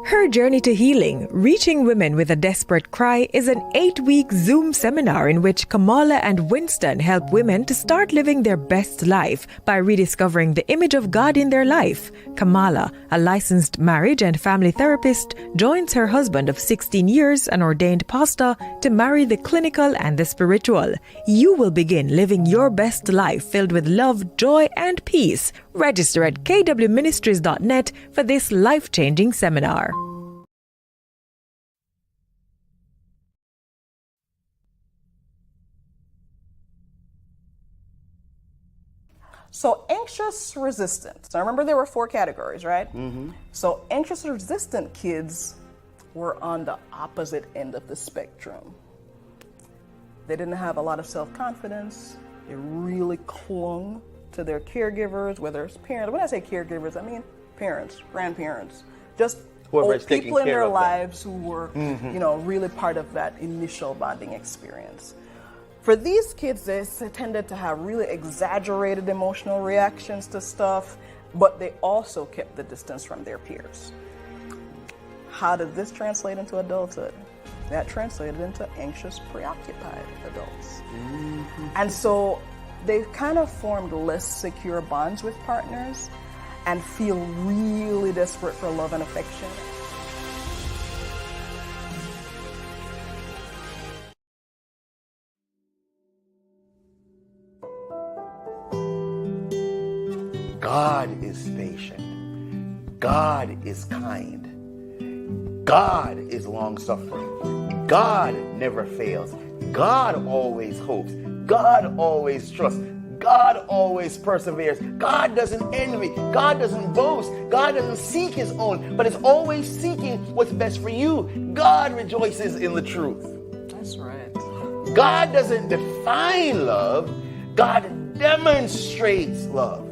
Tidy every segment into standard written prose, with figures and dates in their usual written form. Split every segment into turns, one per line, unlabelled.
Her journey to healing, reaching women with a desperate cry, is an 8-week Zoom seminar in which Kamala and Winston help women to start living their best life by rediscovering the image of God in their life. Kamala, a licensed marriage and family therapist, joins her husband of 16 years, an ordained pastor, to marry the clinical and the spiritual. You will begin living your best life filled with love, joy, and peace. Register at kwministries.net for this life-changing seminar.
So anxious resistance. Now remember there were 4 categories, right? Mm-hmm. So anxious resistant kids were on the opposite end of the spectrum. They didn't have a lot of self-confidence. They really clung to their caregivers, whether it's parents. When I say caregivers, I mean parents, grandparents, just old people in their lives who were, really part of that initial bonding experience. For these kids, they tended to have really exaggerated emotional reactions to stuff, but they also kept the distance from their peers. How did this translate into adulthood? That translated into anxious, preoccupied adults. Mm-hmm. And so they kind of formed less secure bonds with partners and feel really desperate for love and affection.
God is patient. God is kind. God is long-suffering. God never fails. God always hopes. God always trusts. God always perseveres. God doesn't envy. God doesn't boast. God doesn't seek his own, but is always seeking what's best for you. God rejoices in the truth.
That's right.
God doesn't define love. God demonstrates love.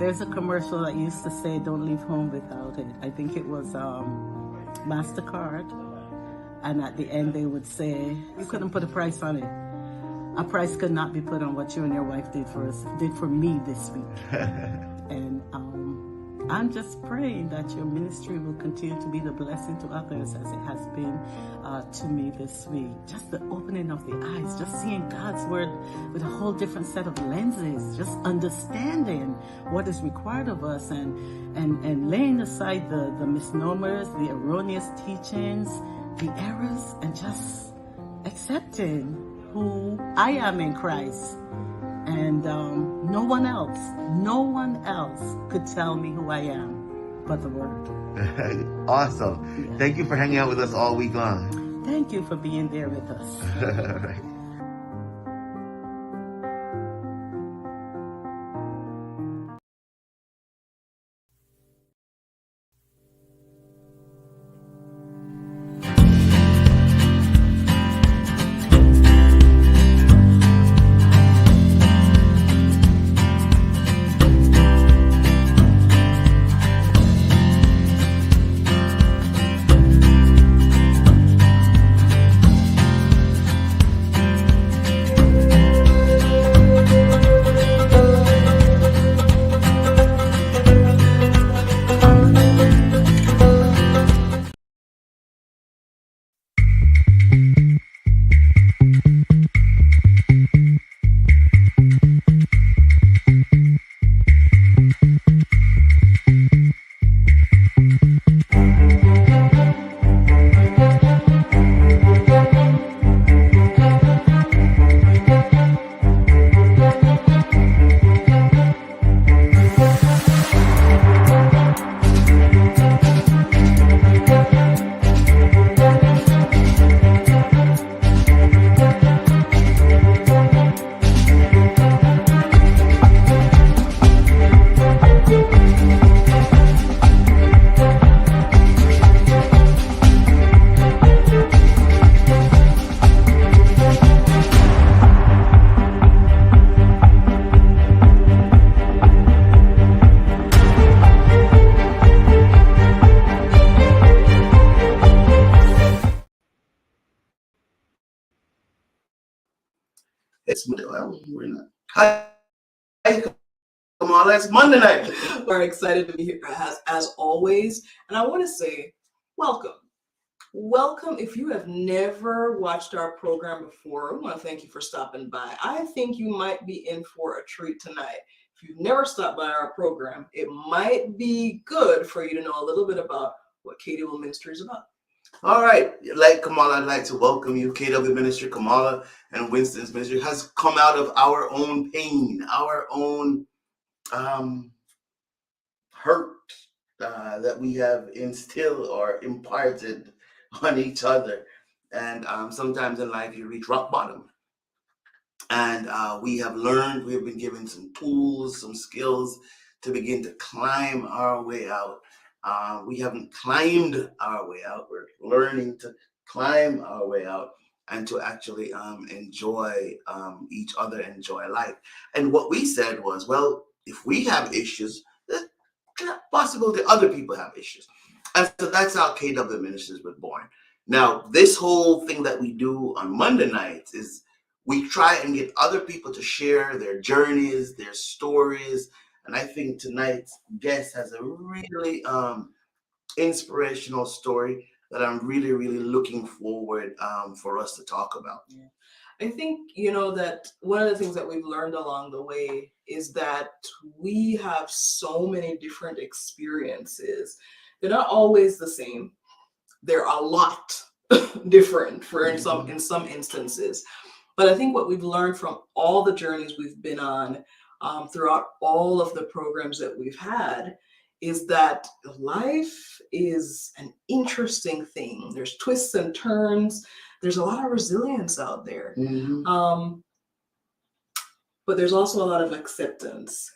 There's a commercial that used to say, "Don't leave home without it." I think it was MasterCard. And at the end, they would say, "You couldn't put a price on it. A price could not be put on what you and your wife did for me this week." And I'm just praying that your ministry will continue to be the blessing to others as it has been to me this week. Just the opening of the eyes, just seeing God's word with a whole different set of lenses, just understanding what is required of us and laying aside the misnomers, the erroneous teachings, the errors, and just accepting who I am in Christ. And no one else could tell me who I am but the Word.
Awesome. Yeah. Thank you for hanging out with us all week long.
Thank you for being there with us.
Right. It's hi, Kamala. It's Monday night.
We're excited to be here as always, and I want to say welcome. Welcome. If you have never watched our program before, we want to thank you for stopping by. I think you might be in for a treat tonight. If you've never stopped by our program, it might be good for you to know a little bit about what KW Ministry is about.
All right, like Kamala, I'd like to welcome you. KW Ministry, Kamala and Winston's ministry has come out of our own pain, our own hurt that we have instilled or imparted on each other. And sometimes in life you reach rock bottom. And we have learned, we have been given some tools, some skills to begin to climb our way out. We haven't climbed our way out. We're learning to climb our way out and to actually enjoy each other, enjoy life. And what we said was, well, if we have issues, there's possibility other people have issues. And so that's how KW Ministries was born. Now, this whole thing that we do on Monday nights is we try and get other people to share their journeys, their stories. And I think tonight's guest has a really inspirational story that I'm really, really looking forward for us to talk about.
Yeah. I think, you know, that one of the things that we've learned along the way is that we have so many different experiences. They're not always the same. They're a lot different in some instances. But I think what we've learned from all the journeys we've been on throughout all of the programs that we've had is that life is an interesting thing. There's twists and turns. There's a lot of resilience out there. Mm-hmm. But there's also a lot of acceptance.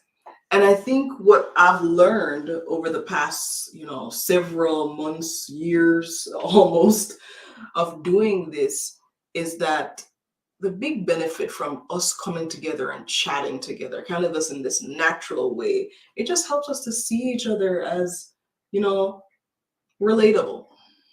And I think what I've learned over the past, several months, years almost of doing this is that the big benefit from us coming together and chatting together, kind of this in this natural way, it just helps us to see each other as, relatable.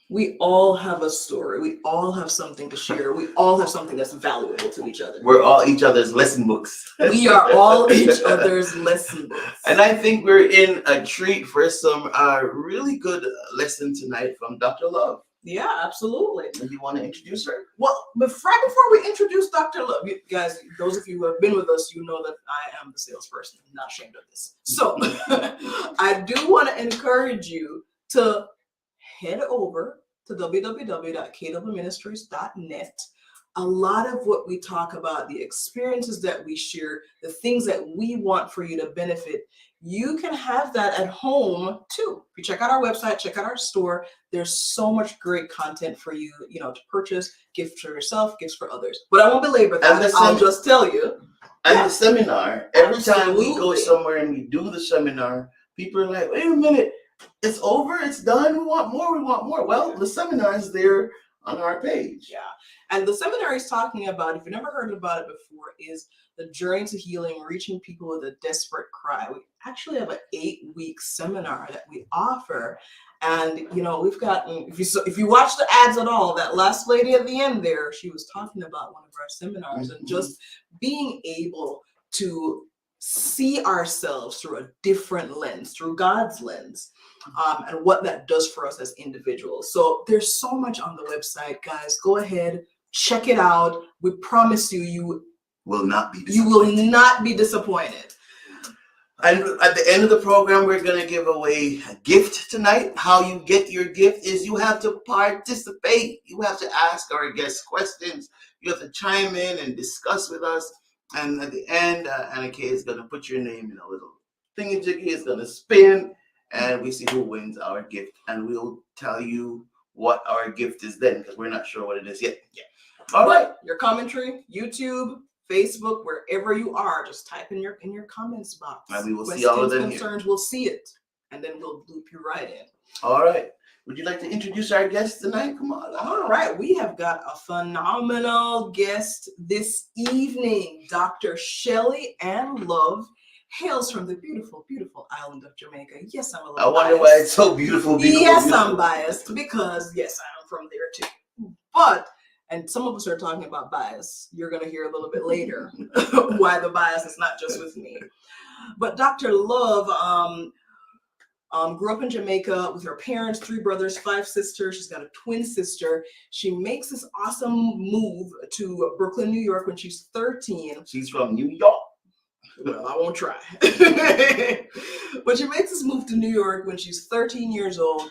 We all have a story. We all have something to share. We all have something that's valuable to each other.
We're all each other's lesson books.
We are all each other's lesson books.
And I think we're in a treat for some really good lesson tonight from Dr. Love.
Yeah, absolutely.
Do you want to introduce her?
Well, right before we introduce Dr. Love, you guys, those of you who have been with us, you know that I am the salesperson. I'm not ashamed of this. So I do want to encourage you to head over to www.kwministries.net. A lot of what we talk about, the experiences that we share, the things that we want for you to benefit, you can have that at home too. If you check out our website, check out our store, there's so much great content for you, to purchase, gifts for yourself, gifts for others. But I won't belabor that. I'll just tell you.
And the seminar, every time we go somewhere and we do the seminar, people are like, wait a minute, it's over, it's done, we want more. Well, the seminar is there on our page.
Yeah. And the seminar is talking about, if you've never heard about it before, is the journey to healing, reaching people with a desperate cry. We actually have an 8-week seminar that we offer. And, we've gotten, if you watch the ads at all, that last lady at the end there, she was talking about one of our seminars and just being able to see ourselves through a different lens, through God's lens, and what that does for us as individuals. So there's so much on the website, guys. Go ahead, check it out. We promise you
will not be disappointed.
You will not be disappointed.
And at the end of the program, we're going to give away a gift tonight. How you get your gift is you have to participate. You have to ask our guests questions. You have to chime in and discuss with us. And at the end, Anna Kay is going to put your name in a little thingy-jiggy. It's going to spin, and we see who wins our gift. And we'll tell you what our gift is then, because we're not sure what it is yet. Yeah. All right.
Your commentary, YouTube, Facebook, wherever you are, just type in your comments box.
And we will see all of them
concerns,
here.
We'll see it, and then we'll loop you right in.
All right. Would you like to introduce our guest tonight? Come on.
All right. We have got a phenomenal guest this evening. Dr. Shelly-Ann Love hails from the beautiful, beautiful island of Jamaica. Yes, I'm a little
biased. I wonder why it's so beautiful.
Yes, I'm biased because, yes, I'm from there too. But, and some of us are talking about bias. You're going to hear a little bit later why the bias is not just with me. But Dr. Love, grew up in Jamaica with her parents, 3 brothers, 5 sisters. She's got a twin sister. She makes this awesome move to Brooklyn, New York when she's 13.
She's from New York.
Well, I won't try. But she makes this move to New York when she's 13 years old.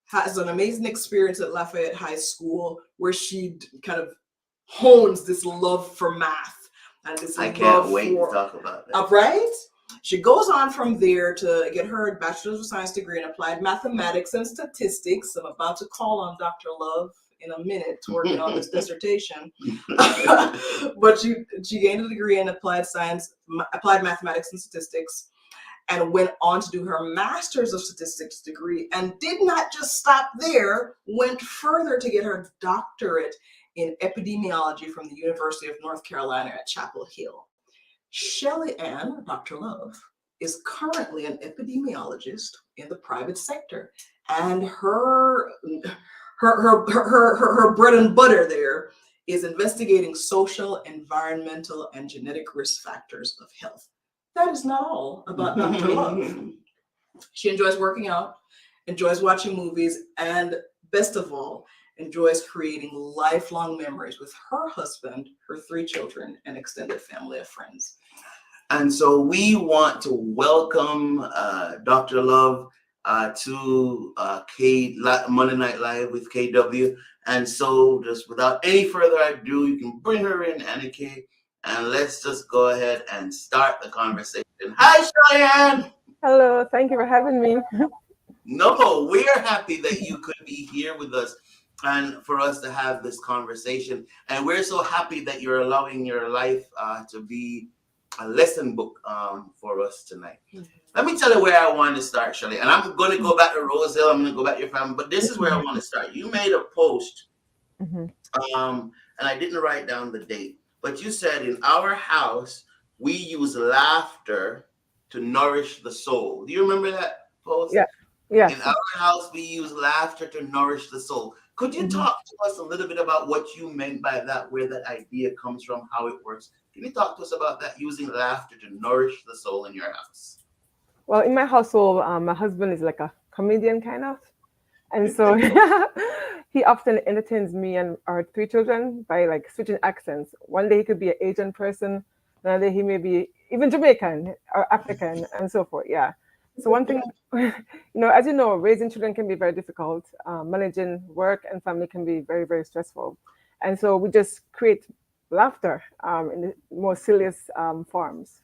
Has an amazing experience at Lafayette High School where she kind of hones this love for math. And this
I can't wait to talk about that.
Right? She goes on from there to get her Bachelor's of Science degree in Applied Mathematics and Statistics. I'm about to call on Dr. Love in a minute working on this dissertation. But she gained a degree in Applied Mathematics and Statistics and went on to do her Master's of Statistics degree and did not just stop there, went further to get her doctorate in epidemiology from the University of North Carolina at Chapel Hill. Shelly-Ann, Dr. Love, is currently an epidemiologist in the private sector, and her bread and butter there is investigating social, environmental, and genetic risk factors of health. That is not all about Dr. Love. She enjoys working out, enjoys watching movies, and best of all, enjoys creating lifelong memories with her husband, her 3 children, and extended family of friends.
And so we want to welcome Dr. Love to Monday Night Live with KW. And so just without any further ado, you can bring her in, Anna Kay, and let's just go ahead and start the conversation. Hi, Shelly-Ann.
Hello, thank you for having me.
No, we're happy that you could be here with us and for us to have this conversation. And we're so happy that you're allowing your life to be a lesson book for us tonight. Mm-hmm. Let me tell you where I want to start, Shelly. And I'm going to go back to Rose Hill. I'm going to go back to your family. But this is where I want to start. You made a post And I didn't write down the date, but you said in our house we use laughter to nourish the soul. Do you remember that post?
Yeah. Yes.
In our house, we use laughter to nourish the soul. Could you talk to us a little bit about what you meant by that, where that idea comes from, how it works? Can you talk to us about that, using laughter to nourish the soul in your house?
Well, in my household, my husband is like a comedian kind of, and so he often entertains me and our three children by like switching accents. One day he could be an Asian person, another day he may be even Jamaican or African, and so forth. Yeah. So one thing, as you know, raising children can be very difficult. Managing work and family can be very, very stressful, and so we just create laughter in the more silliest forms.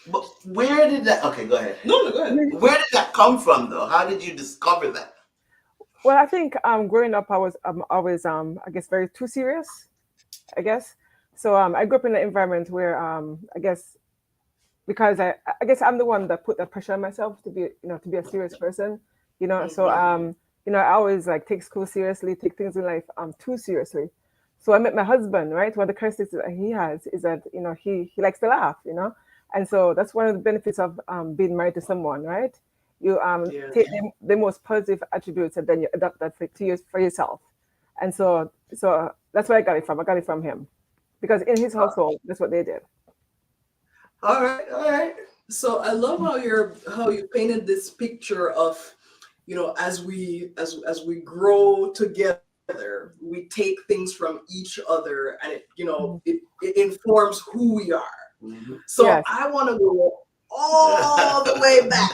But where did that? Okay, go ahead.
No, go ahead.
Where did that come from, though? How did you discover that?
Well, I think growing up, I was always, I guess, very too serious, I guess. So I grew up in an environment where, I guess, because I guess I'm the one that put the pressure on myself to be, to be a serious person, So, I always like take school seriously, take things in life too seriously. So I met my husband, right? One of the characteristics that he has is that, he likes to laugh. And so that's one of the benefits of being married to someone, right? You take the most positive attributes and then you adapt that for yourself. And so that's where I got it from. I got it from him because in his household, that's what they did.
All right.
So I love how you painted this picture of, as we grow together, we take things from each other, and it informs who we are.
Mm-hmm.
So
Yes.
I want to go all the way back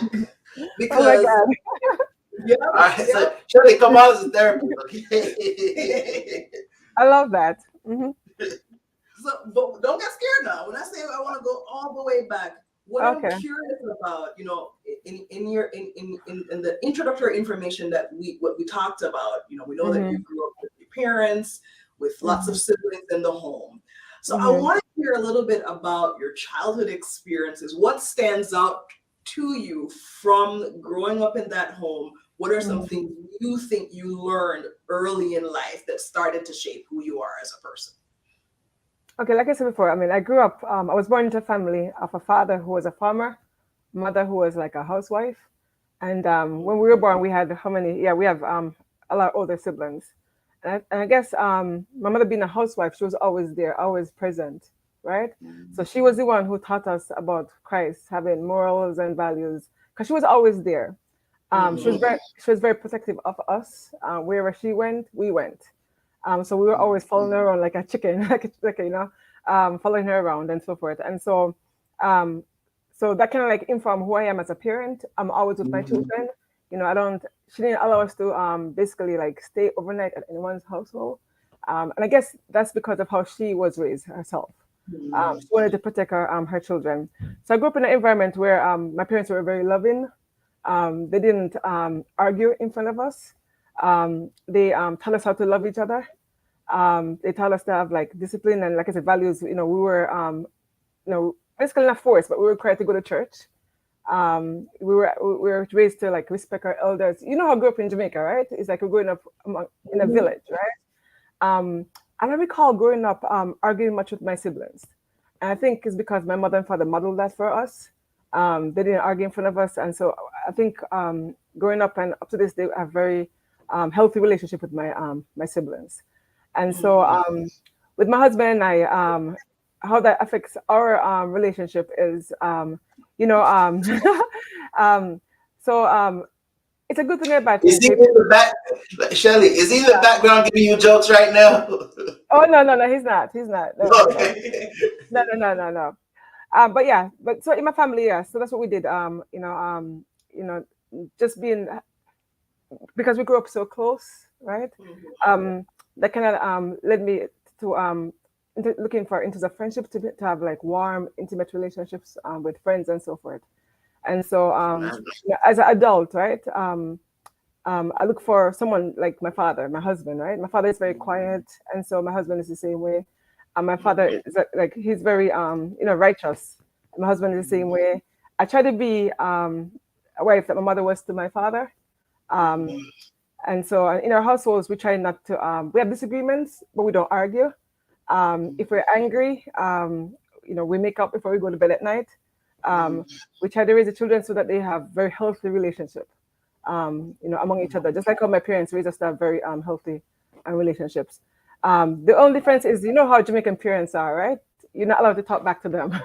Oh
because
my God.
All right, so Shelly, come on as a therapist, okay?
I love that. Hmm.
So, but don't get scared now. When I say I want to go all the way back, what
Okay.
I'm curious about, in the introductory information that we talked about, we know that you grew up with your parents, with lots of siblings in the home. So I want to hear a little bit about your childhood experiences. What stands out to you from growing up in that home? What are some things you think you learned early in life that started to shape who you are as a person?
Okay, like I said before, I mean, I grew up, I was born into a family of a father who was a farmer, mother who was like a housewife. And when we were born, we had how many? Yeah, we have a lot of older siblings. And I guess my mother being a housewife, she was always there, always present, right? So she was the one who taught us about Christ, having morals and values, because she was always there. She was very protective of us. Wherever she went, we went. So we were always following her around like a chicken, following her around and so forth. And so, so that kind of like informed who I am as a parent. I'm always with my children. She didn't allow us to basically like stay overnight at anyone's household. And I guess that's because of how she was raised herself. She wanted to protect her children. So I grew up in an environment where my parents were very loving. They didn't argue in front of us. They taught us how to love each other. They taught us to have like discipline and, like I said, values. We were, basically not forced, but we were required to go to church. We were raised to like respect our elders. You know how I grew up in Jamaica, right? It's like we're growing up in a village, right? And I recall growing up arguing much with my siblings. And I think it's because my mother and father modeled that for us. They didn't argue in front of us. And so I think growing up and up to this day, I have very healthy relationship with my siblings. And so with my husband and I, how that affects our relationship is, it's a good thing and a bad thing.
Is he in the back, Shelly? Is he in the background giving you jokes right now?
Oh no, he's not. No,
Okay.
no. But so in my family, yeah. So that's what we did. Just being because we grew up so close, right? That kind of led me to looking for into the friendship to have like warm, intimate relationships with friends and so forth. And so as an adult, right? I look for someone like my father, my husband, right? My father is very quiet, and so my husband is the same way. And my father is like he's very righteous. My husband is the same way. I try to be a wife that my mother was to my father, and And so in our households, we try not to, we have disagreements, but we don't argue. If we're angry, we make up before we go to bed at night. We try to raise the children so that they have very healthy relationship, among each other, just like how my parents raised us to have very healthy relationships. The only difference is, how Jamaican parents are, right? You're not allowed to talk back to them,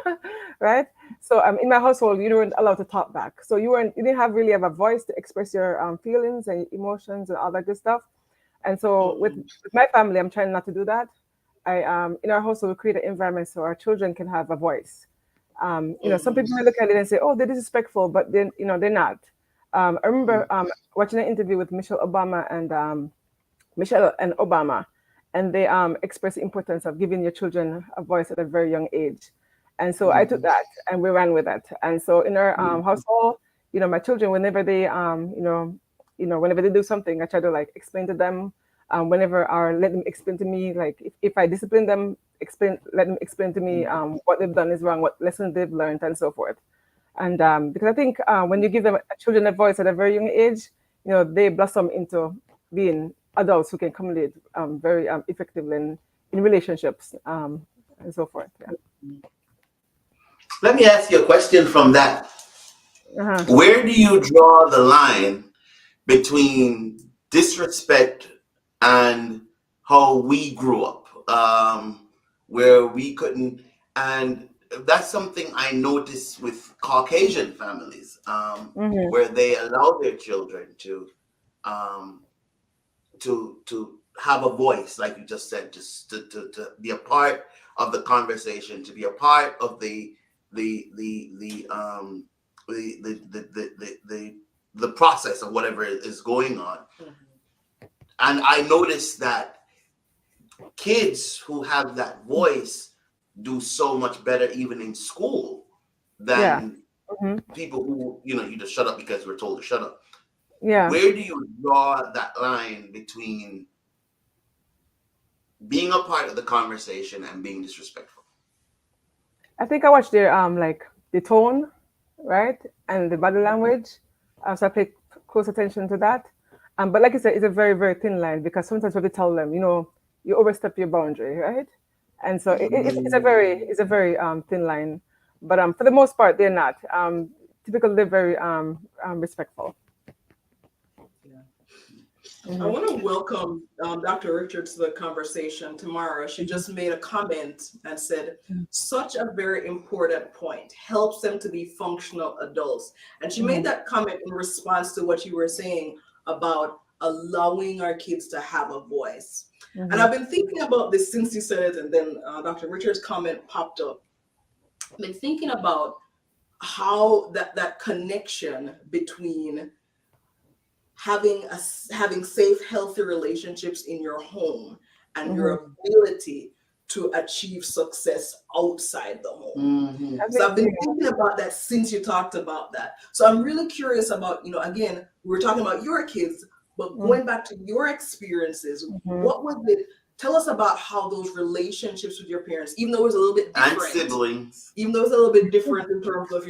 right? So in my household, you weren't allowed to talk back. So you didn't really have a voice to express your feelings and emotions and all that good stuff. And so with my family, I'm trying not to do that. In our household, we create an environment so our children can have a voice. Some people may look at it and say, "Oh, they're disrespectful," but then they're not. I remember watching an interview with Michelle Obama and Obama, and they expressed the importance of giving your children a voice at a very young age. And so I took that and we ran with it. And so in our household, my children, whenever they whenever they do something, I try to like explain to them. Whenever or let them explain to me, like if I discipline them, let them explain to me what they've done is wrong, what lessons they've learned, and so forth. And because I think when you give them children a voice at a very young age, they blossom into being adults who can communicate very effectively in relationships and so forth. Yeah.
Let me ask you a question from that. Where do you draw the line between disrespect and how we grew up, where we couldn't, and that's something I noticed with Caucasian families, where they allow their children to have a voice, like you just said, just to be a part of the conversation, to be a part of the process of whatever is going on. And I noticed that kids who have that voice do so much better even in school than people who, you just shut up because we're told to shut up.
Yeah.
Where do you draw that line between being a part of the conversation and being disrespectful?
I think I watched their like the tone, right, and the body language. So I pay close attention to that. But like I said, it's a very, very thin line because sometimes we have to tell them, you overstep your boundary, right? And so it's a very thin line. But for the most part, they're not. Typically, they're very respectful.
I want to welcome Dr. Richards to the conversation. Tamara, she just made a comment and said, such a very important point, helps them to be functional adults. And she made that comment in response to what you were saying about allowing our kids to have a voice. And I've been thinking about this since you said it, and then Dr. Richards' comment popped up. I've been thinking about how that connection between having safe, healthy relationships in your home and your ability to achieve success outside the home. So I've been thinking about that since you talked about that. So I'm really curious about, again, we were talking about your kids, but going back to your experiences, what was it? Tell us about how those relationships with your parents, even though it was a little bit different.
And siblings.
Even though it's a little bit different in terms of,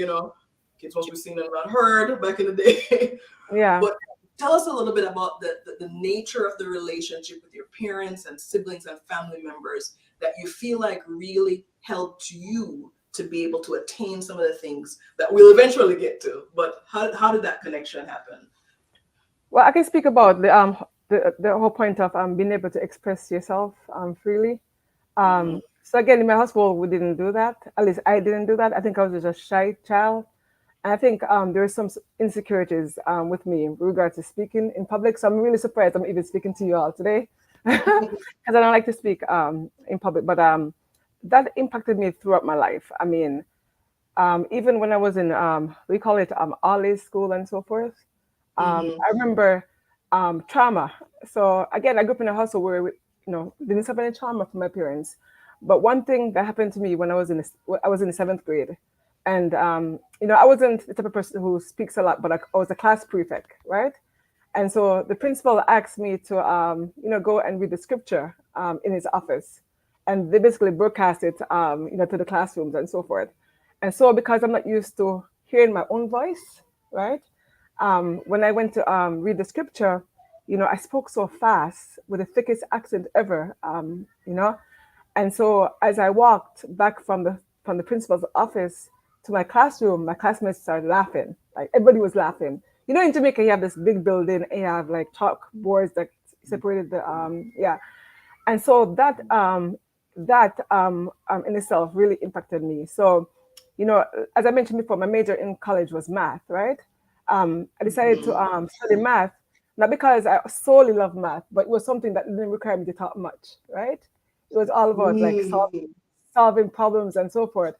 kids must be seen and not heard back in the day.
Yeah.
But tell us a little bit about the nature of the relationship with your parents and siblings and family members that you feel like really helped you to be able to attain some of the things that we'll eventually get to. But how did that connection happen?
Well, I can speak about the whole point of being able to express yourself freely. So again, in my household, we didn't do that. At least I didn't do that. I think I was just a shy child. And I think there were some insecurities with me in regard to speaking in public. So I'm really surprised I'm even speaking to you all today because I don't like to speak in public. But that impacted me throughout my life. I mean, even when I was in, we call it all school and so forth. I remember trauma. So again, I grew up in a household where we, didn't have any trauma from my parents. But one thing that happened to me when I was in the 7th grade, and I wasn't the type of person who speaks a lot, but I was a class prefect, right? And so the principal asked me to go and read the scripture in his office, and they basically broadcast it to the classrooms and so forth. And so because I'm not used to hearing my own voice, right? When I went to read the scripture, I spoke so fast with the thickest accent ever, and so as I walked back from the principal's office to my classroom, my classmates started laughing. Like everybody was laughing. In Jamaica, you have this big building, and you have like chalkboards that separated the yeah. And so that in itself really impacted me. So, as I mentioned before, my major in college was math, right? I decided to study math, not because I solely love math, but it was something that didn't require me to talk much, right? It was all about like solving problems and so forth.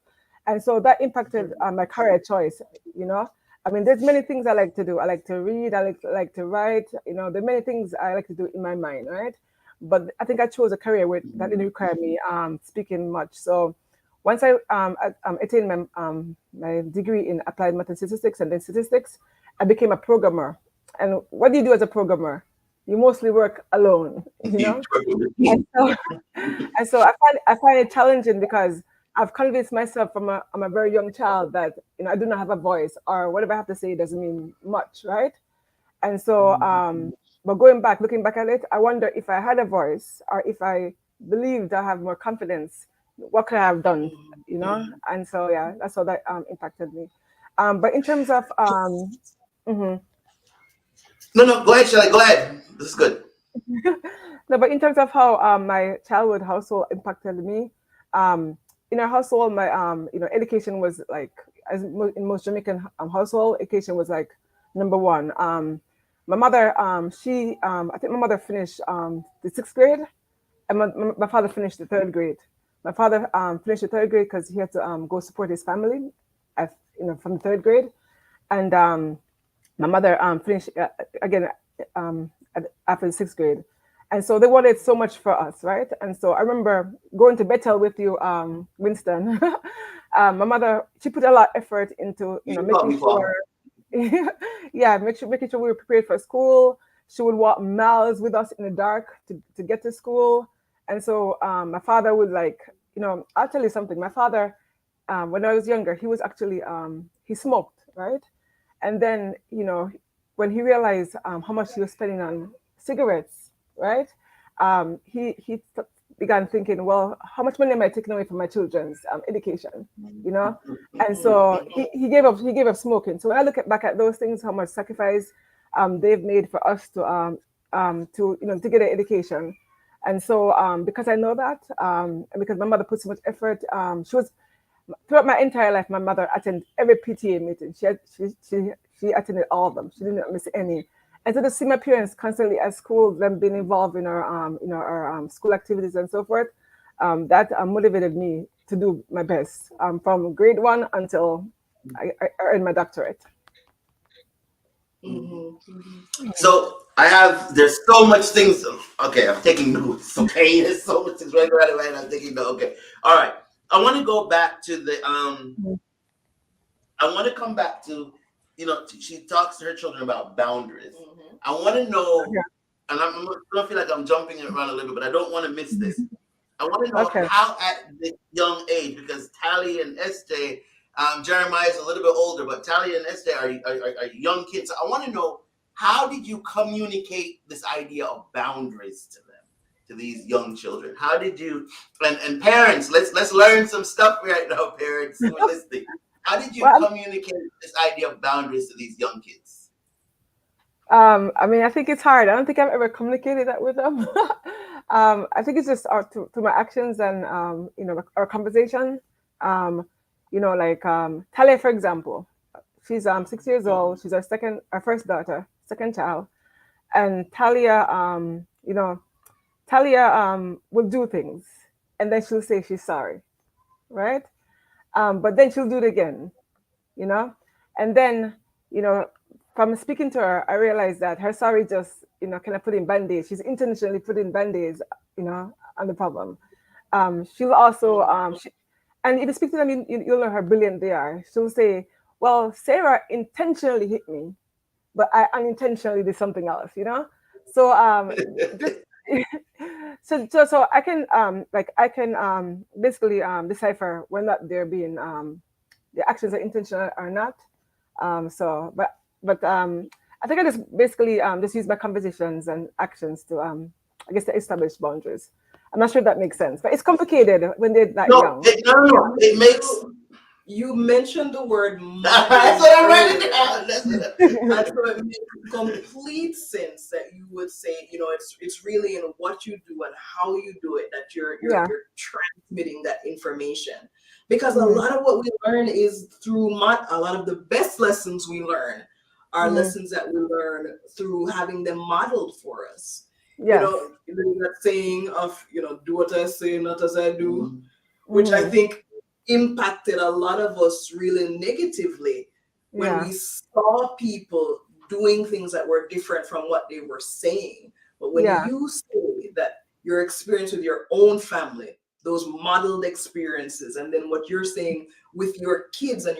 And so that impacted my career choice, you know. I mean, there's many things I like to do. I like to read, I like to write, there are many things I like to do in my mind, right? But I think I chose a career that didn't require me speaking much. So once I attained my degree in applied math and statistics and then statistics, I became a programmer. And what do you do as a programmer? You mostly work alone, And so, and so I find it challenging because I've convinced myself I'm a very young child that I do not have a voice, or whatever I have to say doesn't mean much, right? And so, but looking back at it, I wonder if I had a voice, or if I believed I have more confidence, what could I have done, And so, yeah, that's how that impacted me. But in terms of, mhm.
No, go ahead, Shelly. Go ahead. This is good.
No, but in terms of how my childhood household impacted me, in our household, my education was like, in most Jamaican household, education was like number one. My mother, I think my mother finished the sixth grade, and my father finished the third grade. My father finished the third grade because he had to go support his family, from the third grade, and my mother finished again after the sixth grade. And so they wanted so much for us, right? And so I remember going to Bethel with you, Winston. My mother, she put a lot of effort into, making sure, making sure we were prepared for school. She would walk miles with us in the dark to get to school. And so my father would I'll tell you something. My father, when I was younger, he was actually, he smoked, right? And then, when he realized how much he was spending on cigarettes, right? He began thinking, well, how much money am I taking away from my children's education, And so he gave up smoking. So when I look back at those things, how much sacrifice they've made for us to get an education. And so because I know that, and because my mother put so much effort, she was throughout my entire life, my mother attended every PTA meeting. She attended all of them. She didn't miss any. And so to see my parents constantly at school, them being involved in our school activities and so forth, that motivated me to do my best from grade one until I earned my doctorate.
So there's so much things. Okay, I'm taking notes. Okay, there's so much things right. I'm taking notes. Okay, all right. I want to go back to the I want to come back to, she talks to her children about boundaries. I want to know, and I don't feel like I'm jumping around a little bit, but I don't want to miss this. I want to know how at this young age, because Tally and Este, Jeremiah is a little bit older, but Tally and Este are young kids. So I want to know, how did you communicate this idea of boundaries to them, to these young children? How did you, and parents, let's learn some stuff right now, parents who are listening. How did you communicate this idea of boundaries to these young kids?
I mean, I think it's hard. I don't think I've ever communicated that with them. I think it's just through my actions and our conversation. Talia, for example, she's 6 years old. She's our first daughter, second child, and Talia, will do things, and then she'll say she's sorry, right? But then she'll do it again, and then from speaking to her, I realized that her sorry just, kind of putting band-aids. She's intentionally putting band-aids, on the problem. She'll also, and if you speak to them, you'll know how brilliant they are. She'll say, well, Sarah intentionally hit me, but I unintentionally did something else, So, so I can, basically decipher when that they're being, the actions are intentional or not. But I think I just basically just use my conversations and actions to I guess to establish boundaries. I'm not sure if that makes sense, but it's complicated when they're that
No,
young.
no. It makes.
You mentioned the word
That's
modeling
what I read
earlier.
it down. That's what
And so it makes complete sense that you would say, it's really in what you do and how you do it that
Yeah.
you're transmitting that information. Because a
Mhm.
lot of what we learn is through a lot of the best lessons we learn are
Mhm.
lessons that we learn through having them modeled for us.
Yes.
That saying of, do what I say, not as I do, which I
Mhm.
think impacted a lot of us really negatively when
Yeah.
we saw people doing things that were different from what they were saying. But when
Yeah.
you say that your experience with your own family, those modeled experiences, and then what you're saying with your kids and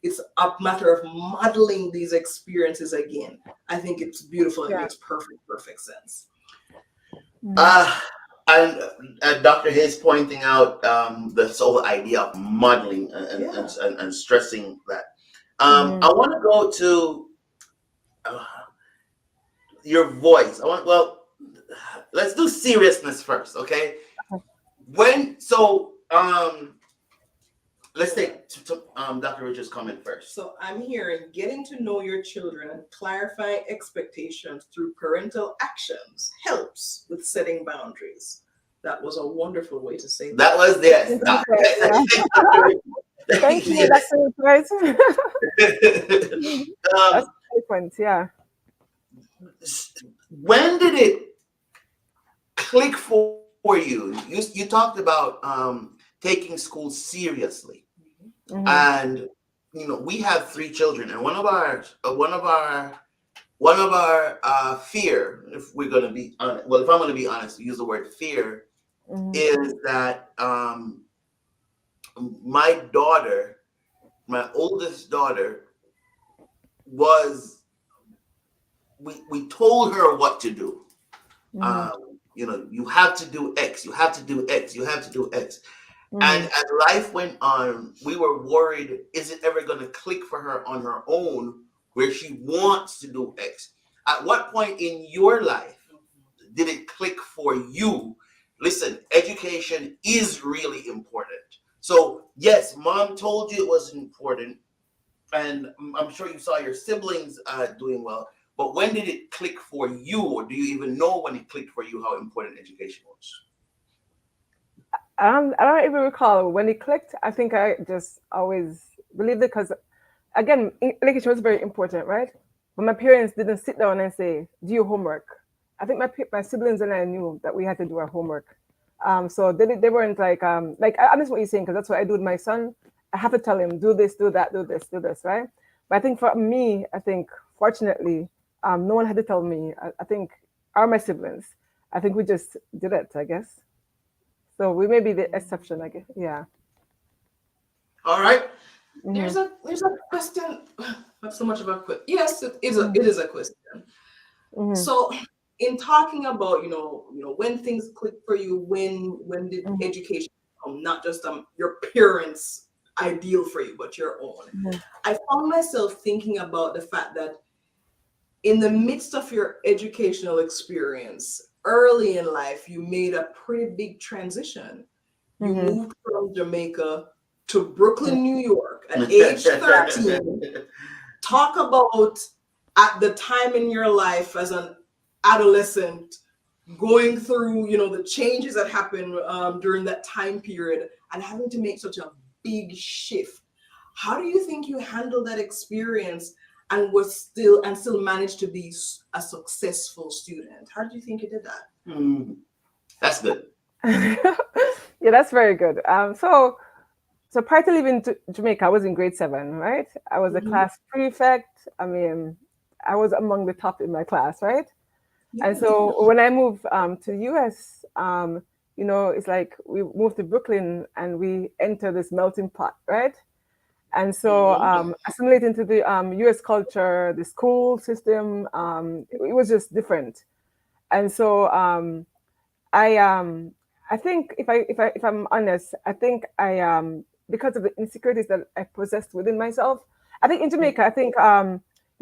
it's a matter of modeling these experiences again. I think it's beautiful. It
Yeah.
makes perfect sense.
Mhm.
And Dr. Hayes pointing out this whole idea of modeling and stressing that.
Mhm.
I want to go to your voice. Let's do seriousness first, okay? Let's take Dr. Richards' comment first.
So I'm hearing getting to know your children and clarifying expectations through parental actions helps with setting boundaries. That was a wonderful way to say that.
That was yes.
Thank you. That's right. That's
um,
the point. Yeah.
when did it click for you? You talked about taking school seriously,
Mhm.
and we have 3 children, and one of our fear, if we're going to be honest, well, if I'm going to be honest, use the word fear,
Mhm.
is that my daughter, my oldest daughter, was we told her what to do.
Mhm.
You have to do X, you have to do X, you have to do X. And
Mhm.
as life went on, we were worried, is it ever going to click for her on her own where she wants to do X? At what point in your life did it click for you? Listen, education is really important. So, yes, mom told you it was important, and I'm sure you saw your siblings doing well. But when did it click for you, or do you even know when it clicked for you how important education was?
I don't even recall when it clicked. I think I just always believed it because, again, education was very important, right? But my parents didn't sit down and say, "Do your homework." I think my siblings and I knew that we had to do our homework. So they weren't like I understand what you're saying because that's what I do with my son. I have to tell him do this, do that, do this, right? But I think for me, I think fortunately, no one had to tell me. I think are my siblings. I think we just did it. I guess. So we may be the exception, I guess. Yeah.
All right.
There's
Hmm.
a question. Not so much of a question. Yes,
Hmm.
it is a question.
Hmm.
So, in talking about when things click for you, when did
Hmm.
education come, not just your parents' ideal for you, but your own.
Hmm.
I found myself thinking about the fact that in the midst of your educational experience, early in life, you made a pretty big transition. You
Hmm.
moved from Jamaica to Brooklyn, New York at age
Yeah.
13. Talk about at the time in your life as an adolescent going through the changes that happened during that time period and having to make such a big shift. How do you think you handled that experience and still managed to be a successful student? How did you think you did that?
That's good.
Yeah, that's very good. So prior to leaving Jamaica, I was in grade 7, right? I was a
Mhm.
class prefect. I mean, I was among the top in my class, right? And
Yes.
so when I moved to the US, it's like we moved to Brooklyn and we enter this melting pot, right? And so assimilating to the US culture, the school system, it was just different. And so I I think if I'm honest, I think I because of the insecurities that I possessed within myself. I think in Jamaica, I think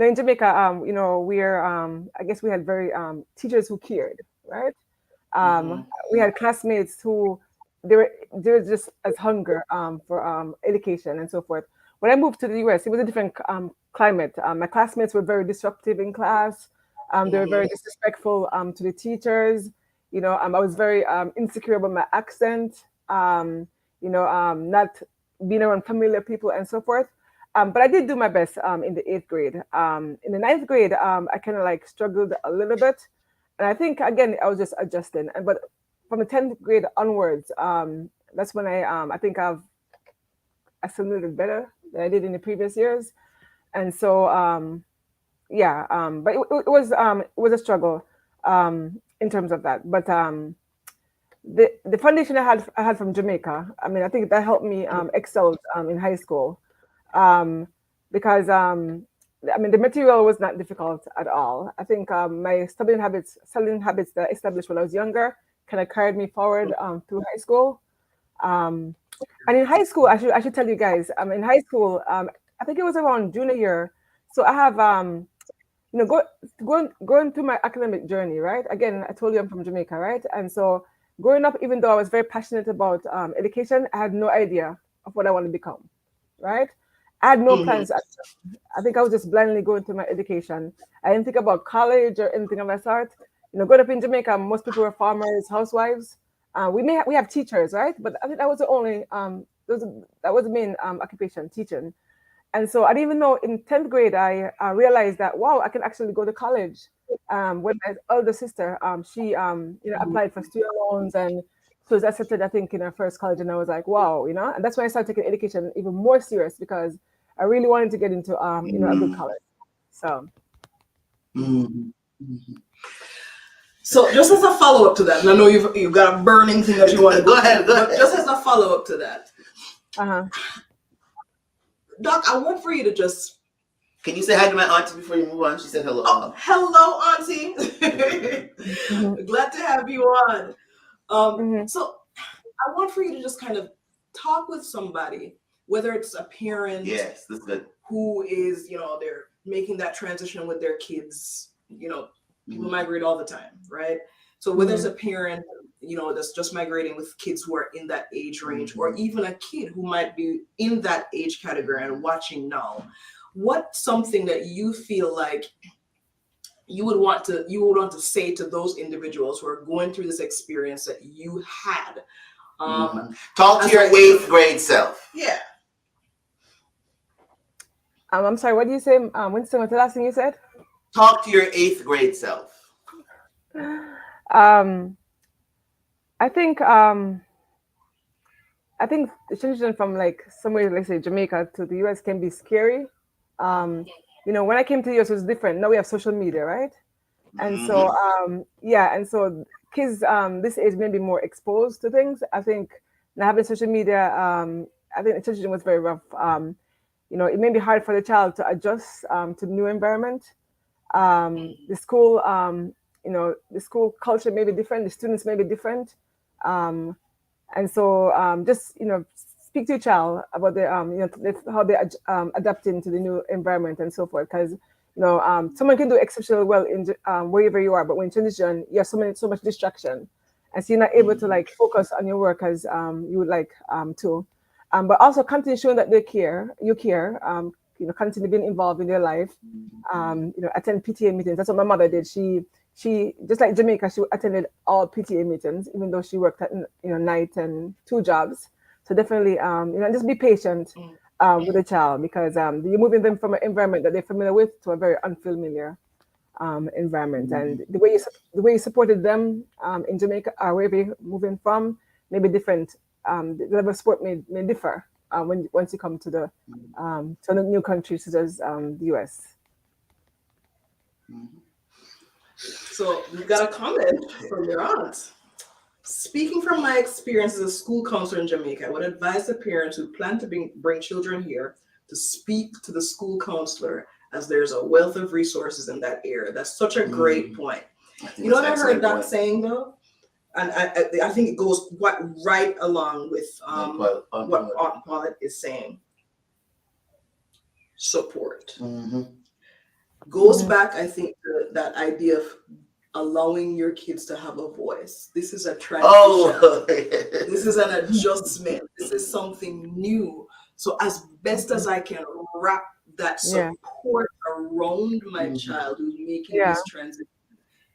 Now in Jamaica, we're I guess we had very teachers who cared, right? We had classmates who they were just as hunger for education and so forth. When I moved to the US, it was a different climate. My classmates were very disruptive in class. They were very disrespectful to the teachers. I was very insecure about my accent. Not being around familiar people and so forth. But I did do my best in the 8th grade. In the 9th grade, I kind of like struggled a little bit. And I think, again, I was just adjusting. But from the 10th grade onwards, that's when I think I've assimilated better than I did in the previous years. And so, but it was a struggle in terms of that. But the foundation I had from Jamaica, I mean, I think that helped me excel in high school because I mean, the material was not difficult at all. I think my studying habits that I established when I was younger kind of carried me forward through high school. And in high school, I should tell you guys, in high school, I think it was around junior year. So I have, going through my academic journey, right? Again, I told you I'm from Jamaica, right? And so growing up, even though I was very passionate about education, I had no idea of what I want to become, right? I had no plans. I think I was just blindly going through my education. I didn't think about college or anything of that sort. Growing up in Jamaica, most people were farmers, housewives. We have teachers, right? But I think that was the only that was the main occupation, teaching. And so I didn't even know in 10th grade I realized that wow, I can actually go to college. When my older sister, she applied for student loans and so was accepted, I think, in her first college, and I was like, wow, and that's when I started taking education even more serious because I really wanted to get into a good college. So.
So just as a follow up to that, and I know you've got a burning thing that you want to
go ahead.
But just as a follow up to that,
Uh-huh.
Doc, I want for you to just.
Can you say hi to my auntie before you move on? She said hello.
Oh, hello, auntie. Glad to have you on. So I want for you to just kind of talk with somebody, whether it's a parent,
yes, this is good,
who is, they're making that transition with their kids. People migrate all the time, right? So whether it's a parent, that's just migrating with kids who are in that age range, or even a kid who might be in that age category and watching now, what's something that you feel like you would want to say to those individuals who are going through this experience that you had?
Talk to your 8th grade self.
Yeah.
I'm sorry, what did you say, Winston? What's the last thing you said?
Talk to your 8th grade self.
I think the transition from like somewhere, let's say Jamaica to the US can be scary. When I came to the US, it was different. Now we have social media, right? And so and so kids this age may be more exposed to things. I think now having social media, I think the transition was very rough. It may be hard for the child to adjust to the new environment. The school culture may be different, the students may be different. And so just, speak to your child about how they adapting to the new environment and so forth. Because, someone can do exceptionally well in wherever you are, but when you transition, you have so much distraction. And so you're not able to like focus on your work as you would like to. But also continue showing that you care, continue being involved in their life, attend PTA meetings. That's what my mother did. She just like Jamaica, she attended all PTA meetings, even though she worked at night and 2 jobs. So definitely, just be patient with the child because you're moving them from an environment that they're familiar with to a very unfamiliar environment. And the way you supported them in Jamaica or wherever you're moving from may be different. The level of support may differ once you come to the new countries such as the US.
So we've got a comment from your aunt. Speaking from my experience as a school counselor in Jamaica, I would advise the parents who plan to bring children here to speak to the school counselor, as there's a wealth of resources in that area. That's such a great point. You know what I heard Doc saying though? And I think it goes right along with what Aunt Paulette is saying. Support. goes back, I think, to that idea of allowing your kids to have a voice. This is a transition.
Oh,
This is an adjustment. This is something new. So as best as I can wrap that
Yeah.
support around my child who's making
Yeah.
this transition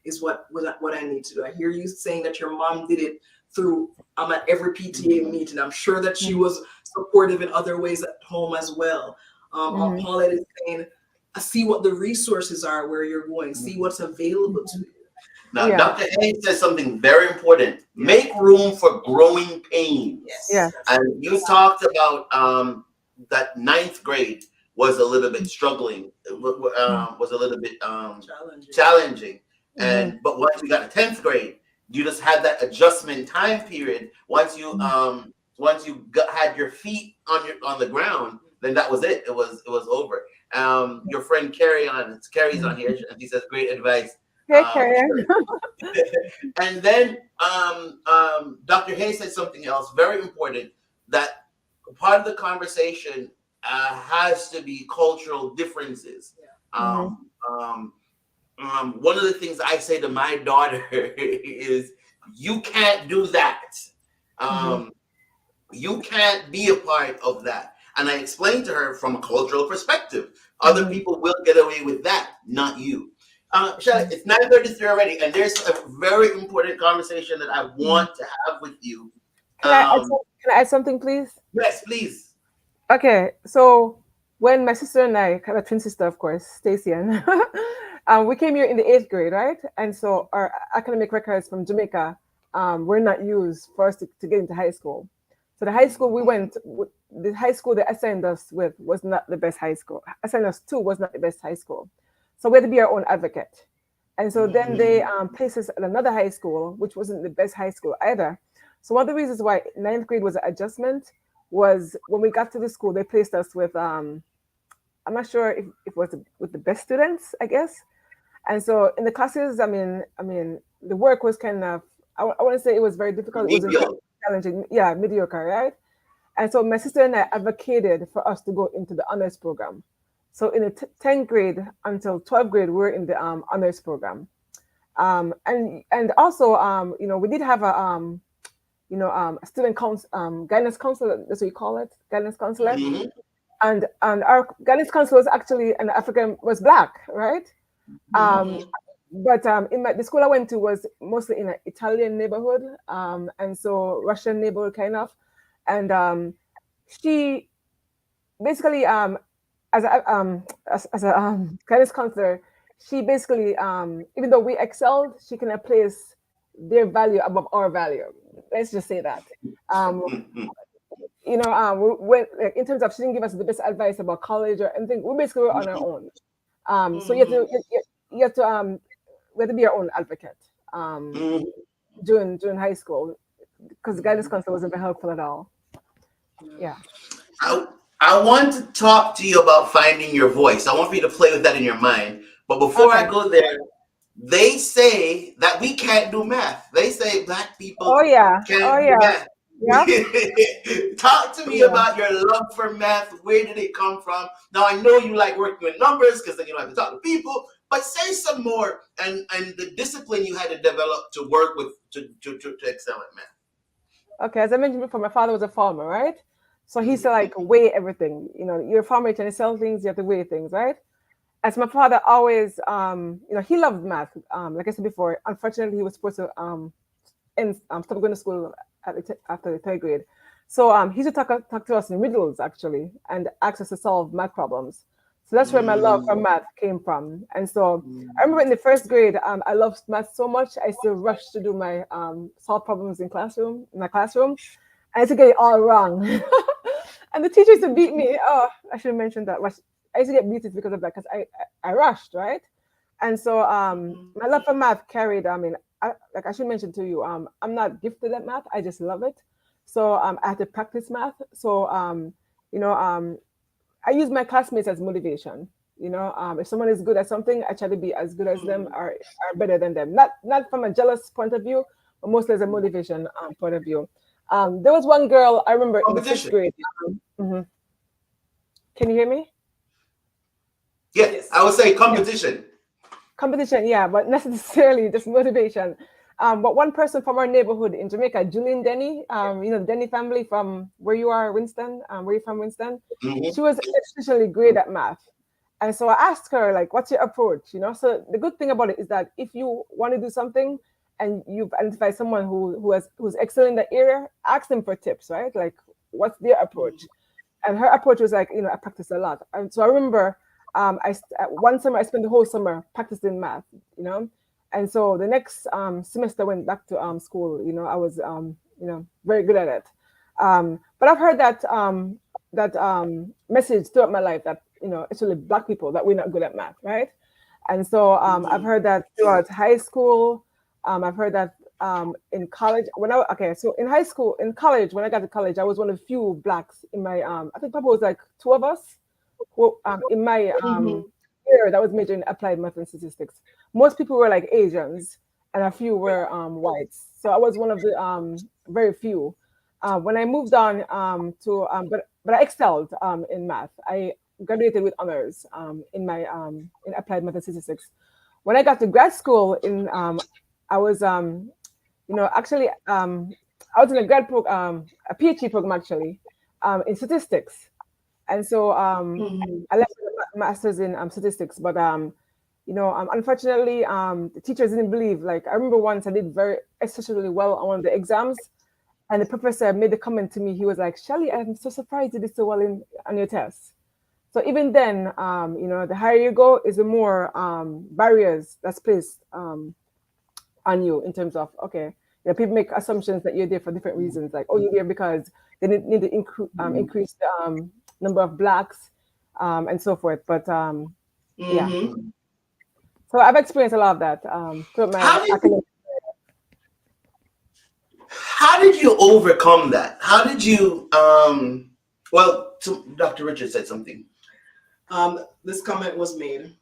is what I need to do. I hear you saying that your mom did it through I'm at every PTA meeting. I'm sure that she was supportive in other ways at home as well. Paulette is saying, I see what the resources are where you're going, see what's available to you.
now,
Yeah.
Dr. Hayes says something very important. Make room for growing pains.
Yes.
Yeah.
And you talked about that ninth grade was a little bit struggling, was a little bit challenging. And but once you got to 10th grade, you just had that adjustment time period. Once you had your feet on the ground, then that was it. It was over. Your friend Carrie's on here, and he says great advice.
Hey, Karen.
And then Dr. Hayes said something else very important, that part of the conversation has to be cultural differences. One of the things I say to my daughter is, you can't do that. You can't be a part of that. And I explained to her from a cultural perspective, other people will get away with that, not you. Shelly, it's 9:33 already, and there's a very important conversation that I want to have with you.
Can I add something, please?
Yes, please.
Okay, so when my sister and I, have a twin sister, of course, Stacey-Ann, we came here in the 8th grade, right? And so our academic records from Jamaica were not used for us to get into high school. So the high school the high school they assigned us with was not the best high school. Assigned us to was not the best high school. So we had to be our own advocate. And so then they placed us at another high school, which wasn't the best high school either. So one of the reasons why 9th grade was an adjustment was when we got to the school, they placed us with, I'm not sure if it was with the best students, I guess. And so in the classes, I mean, the work was kind of, I want to say it was very difficult. It wasn't challenging. Yeah, mediocre, right? And so my sister and I advocated for us to go into the honors program. So in the 10th grade until 12th grade, we were in the honors program. And also, we did have a student guidance counselor, that's what you call it, guidance counselor. And our guidance counselor was actually was Black, right? But in the school I went to was mostly in an Italian neighborhood, and so Russian neighborhood kind of. And she basically, as a guidance counselor, she basically, even though we excelled, she can place their value above our value. Let's just say that. When, like, in terms of, she didn't give us the best advice about college or anything. We basically were on our own. So you have to we had to be our own advocate during high school, because the guidance counselor wasn't very helpful at all. Yeah.
I want to talk to you about finding your voice. I want for you to play with that in your mind. But before I go there, they say that we can't do math. They say Black people can't do math. Yep. Talk to me about your love for math. Where did it come from? Now, I know you like working with numbers because then you don't have to talk to people, but say some more and the discipline you had to develop to work with to excel at math.
Okay, as I mentioned before, my father was a farmer, right? So he used to like weigh everything. You're a farmer, you're trying to sell things, you have to weigh things, right? As my father always, he loved math. Like I said before, unfortunately, he was supposed to stop going to school after the 3rd grade. So he used to talk to us in riddles, actually, and ask us to solve math problems. So that's where my love for math came from. And so I remember in the 1st grade, I loved math so much, I used to rush to do my solve problems in my classroom. I used to get it all wrong. And the teacher used to beat me. Oh, I should have mentioned that. I used to get beaten because of that, because I rushed, right? And so my love for math carried, like I should mention to you, I'm not gifted at math. I just love it. So I had to practice math. So, I use my classmates as motivation. If someone is good at something, I try to be as good as them or better than them. Not from a jealous point of view, but mostly as a motivation point of view. There was one girl I remember in the 5th grade. Can you hear me?
Yes. I would say competition.
Competition, yeah, but not necessarily just motivation. But one person from our neighborhood in Jamaica, Julian Denny, the Denny family from where you are, Winston, where you from, Winston, she was exceptionally great at math. And so I asked her, like, what's your approach? So the good thing about it is that if you want to do something and you've identified someone who's excellent in that area, ask them for tips, right? Like, what's their approach? And her approach was like, I practice a lot. And so I remember one summer I spent the whole summer practicing math, and so the next semester I went back to school. I was very good at it. But I've heard that message throughout my life that especially Black people, that we're not good at math, right? And so I've heard that throughout high school. I've heard that in college so in college, when I got to college, I was one of the few Blacks in my I think probably was like two of us who in my year that was majoring in applied math and statistics. Most people were like Asians and a few were whites, so I was one of the very few. When I moved on but I excelled in math. I graduated with honors in my in applied math and statistics. When I got to grad school I was actually I was in a grad program, a PhD program actually, in statistics. And so I left with a master's in statistics, but unfortunately the teachers didn't believe. Like I remember once I did very exceptionally well on one of the exams, and the professor made the comment to me. He was like, "Shelly, I'm so surprised you did so well on your tests." So even then, the higher you go, is the more barriers that's placed on you in terms of, okay, people make assumptions that you're there for different reasons, like, oh, you're there because they need to increase the number of Blacks and so forth. But yeah, so I've experienced a lot of that throughout my academic.
How did you overcome that? How did you Dr. Richard said something.
This comment was made,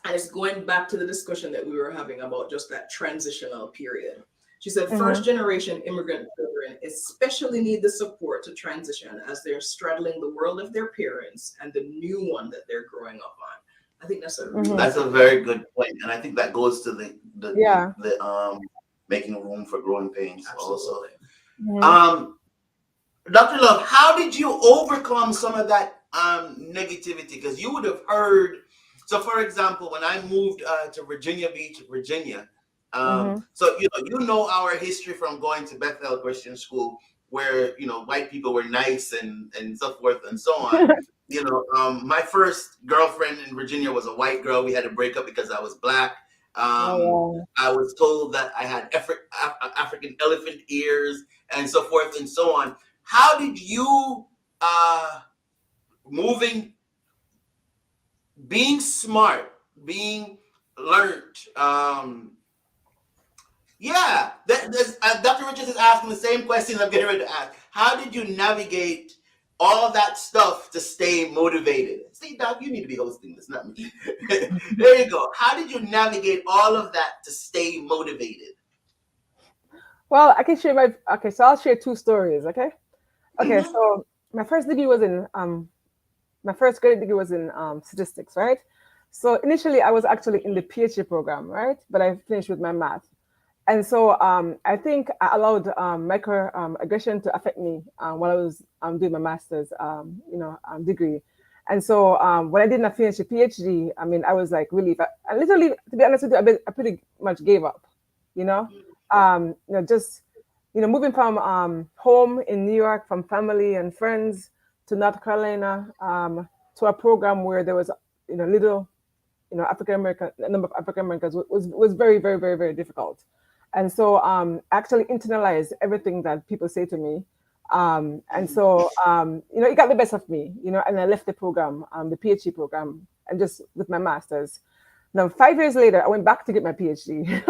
and it's going back to the discussion that we were having about just that transitional period. She said, first generation immigrant children especially need the support to transition as they're straddling the world of their parents and the new one that they're growing up on. I think that's a very
good point. And I think that goes to the making room for growing pains. Absolutely. Also. Dr. Love, how did you overcome some of that negativity? Because you would have heard. So, for example, when I moved to Virginia Beach, Virginia, so you know our history from going to Bethel Christian School, where white people were nice and so forth and so on. My first girlfriend in Virginia was a white girl. We had to break up because I was Black. I was told that I had African elephant ears and so forth and so on. How did you being smart, being learned? Dr. Richards is asking the same question I'm getting ready to ask. How did you navigate all of that stuff to stay motivated? See, Doc, you need to be hosting this, not me. There you go. How did you navigate all of that to stay motivated?
Well, I can share so I'll share two stories, okay? Okay, so my first degree was in my first grade degree was in statistics, right? So initially I was actually in the PhD program, right? But I finished with my math. And so I think I allowed microaggression to affect me while I was doing my master's, degree. And so when I did not finish the PhD, I mean, I was like relieved. I literally, to be honest with you, I pretty much gave up, moving from home in New York, from family and friends to North Carolina, to a program where there was, little, African American, a number of African Americans was very, very, very, very difficult. And so I actually internalized everything that people say to me. And so, it got the best of me, and I left the program, the PhD program, and just with my master's. Now, 5 years later, I went back to get my PhD.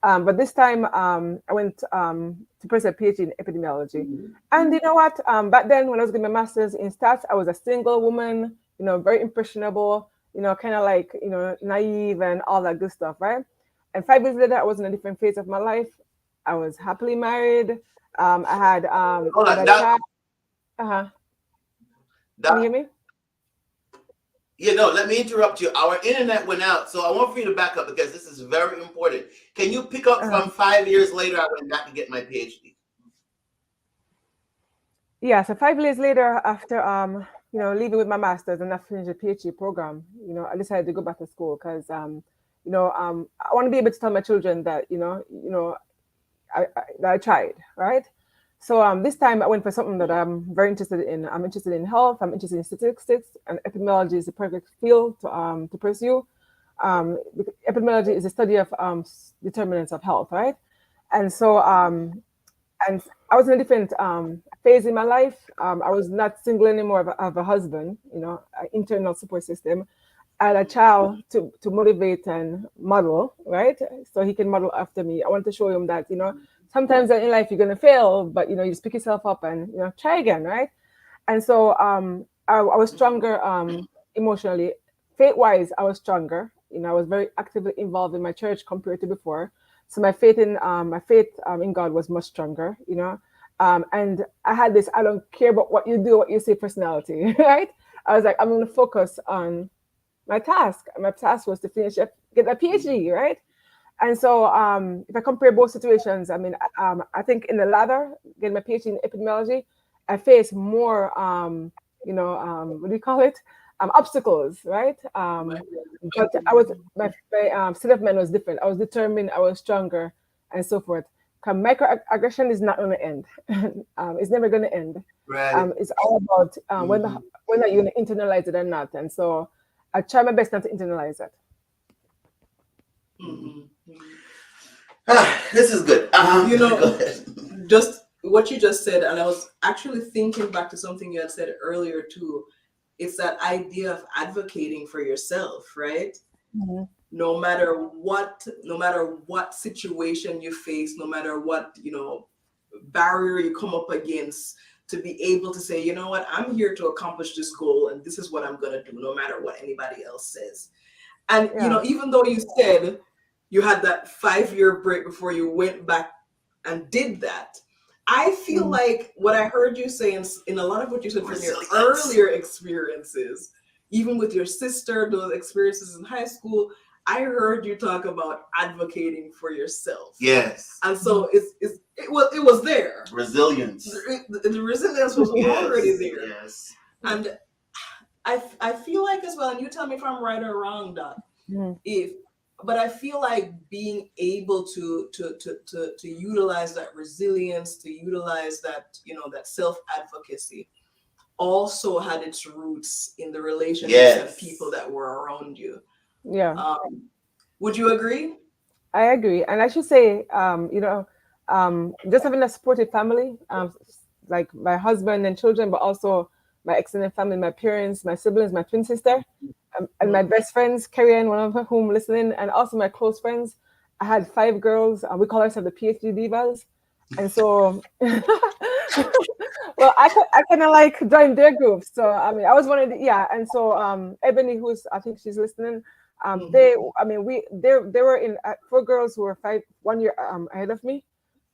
But this time I went to pursue a PhD in epidemiology. And you know what? Back then, when I was getting my master's in stats, I was a single woman, very impressionable, kind of like, naive and all that good stuff, right? And 5 years later, I was in a different phase of my life. I was happily married. I had a child. Can you hear me?
Let me interrupt you. Our internet went out, so I want for you to back up because this is very important. Can you pick up from 5 years later? I went back to get my PhD.
Yeah, so 5 years later, after leaving with my master's and I finished a PhD program, I decided to go back to school because I want to be able to tell my children that that I tried, right? So this time I went for something that I'm very interested in. I'm interested in health. I'm interested in statistics, and epidemiology is the perfect field to pursue. Epidemiology is the study of determinants of health, right? And so and I was in a different phase in my life. I was not single anymore of a husband, an internal support system. I had a child to motivate and model, right? So he can model after me. I want to show him that, sometimes in life you're going to fail, but, you just pick yourself up and, try again, right? And so I was stronger emotionally. Faith-wise, I was stronger. I was very actively involved in my church compared to before. So my faith in God was much stronger, and I had this I don't care about what you do, what you say personality, right? I was like, I'm going to focus on my task. My task was to get a PhD, right? And so if I compare both situations, I think in the latter, getting my PhD in epidemiology, I faced more, what do you call it? Obstacles, right? But my state of mind was different. I was determined, I was stronger, and so forth. Microaggression is not going to end. It's never going to end.
Right.
It's all about whether you're going to internalize it or not. And so I try my best not to internalize it.
This is good. Go ahead.
Just what you just said, and I was actually thinking back to something you had said earlier too. It's that idea of advocating for yourself, right?
Mm-hmm.
No matter what situation you face, no matter what barrier you come up against, to be able to say, you know what, I'm here to accomplish this goal, and this is what I'm gonna do, no matter what anybody else says. And even though you said you had that 5-year break before you went back and did that, I feel like what I heard you say in a lot of what you said from your earlier experiences, even with your sister, those experiences in high school, I heard you talk about advocating for yourself.
Yes.
And so it was there.
Resilience.
The resilience was already there.
Yes.
And I feel like as well, and you tell me if I'm right or wrong, Doc, but I feel like being able to utilize that resilience, to utilize that, that self-advocacy also had its roots in the relationships and people that were around you.
Yeah.
Would you agree?
I agree. And I should say, just having a supportive family, like my husband and children, but also my extended family, my parents, my siblings, my twin sister, and my best friends, Carrie-Ann, one of whom listening, and also my close friends. I had 5 girls. We call ourselves the PhD divas. And so, well, I kind of like joined their groups. So, I was one of and so Ebony, I think she's listening, they were in 4 girls who were 1 year ahead of me.